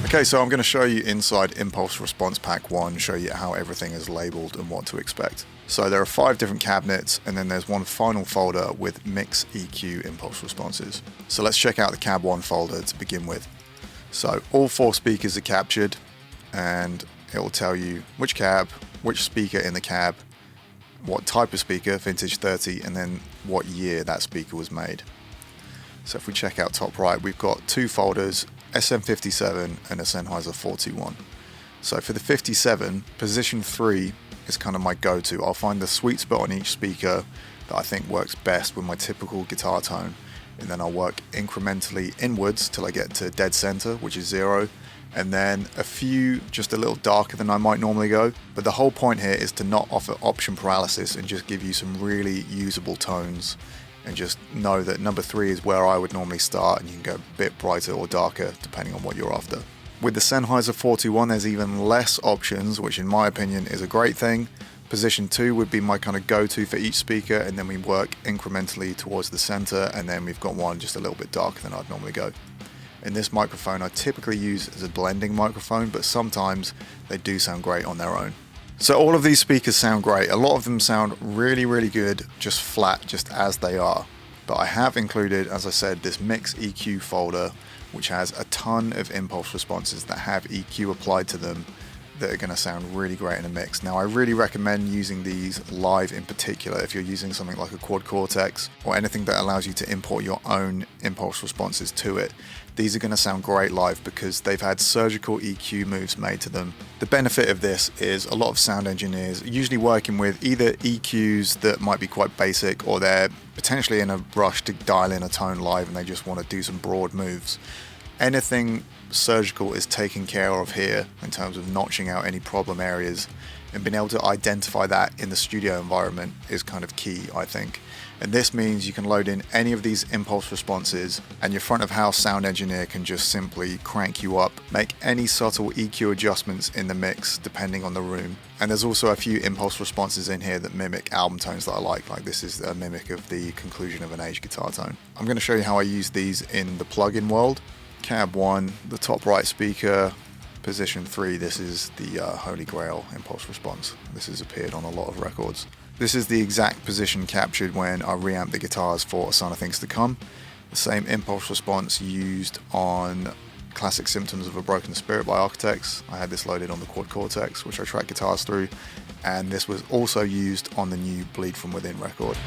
Okay, so I'm going to show you inside Impulse Response Pack 1, show you how everything is labeled and what to expect. So there are 5 different cabinets, and then there's one final folder with mix EQ impulse responses. So let's check out the cab 1 folder to begin with. So all 4 speakers are captured, and it will tell you which cab, which speaker in the cab, what type of speaker, vintage 30, and then what year that speaker was made. So if we check out top right, we've got 2 folders, SM57 and a Sennheiser 41. So for the 57, position 3 is kind of my go-to. I'll find the sweet spot on each speaker that I think works best with my typical guitar tone, and then I'll work incrementally inwards till I get to dead center, which is 0, and then a few just a little darker than I might normally go. But the whole point here is to not offer option paralysis and just give you some really usable tones, and just know that number 3 is where I would normally start, and you can go a bit brighter or darker depending on what you're after. With the Sennheiser 41, there's even less options, which in my opinion is a great thing. Position 2 would be my kind of go-to for each speaker, and then we work incrementally towards the center, and then we've got one just a little bit darker than I'd normally go. In this microphone I typically use as a blending microphone, but sometimes they do sound great on their own. So all of these speakers sound great. A lot of them sound really good, just flat, just as they are. But I have included, as I said, this mix EQ folder, which has a ton of impulse responses that have EQ applied to them that are going to sound really great in a mix. Now I really recommend using these live in particular if you're using something like a quad cortex or anything that allows you to import your own impulse responses to it. These are going to sound great live because they've had surgical EQ moves made to them. The benefit of this is a lot of sound engineers are usually working with either EQs that might be quite basic, or they're potentially in a rush to dial in a tone live and they just want to do some broad moves. Anything surgical is taken care of here in terms of notching out any problem areas, and being able to identify that in the studio environment is kind of key, I think. And this means you can load in any of these impulse responses, and your front of house sound engineer can just simply crank you up, make any subtle EQ adjustments in the mix depending on the room. And there's also a few impulse responses in here that mimic album tones that I like this is a mimic of the conclusion of an aged guitar tone. I'm going to show you how I use these in the plugin world. Cab 1, the top right speaker, position 3, this is the Holy Grail impulse response. This has appeared on a lot of records. This is the exact position captured when I reamped the guitars for A Son of Things to Come. The same impulse response used on Classic Symptoms of a Broken Spirit by Architects. I had this loaded on the quad cortex, which I track guitars through, and this was also used on the new Bleed From Within record.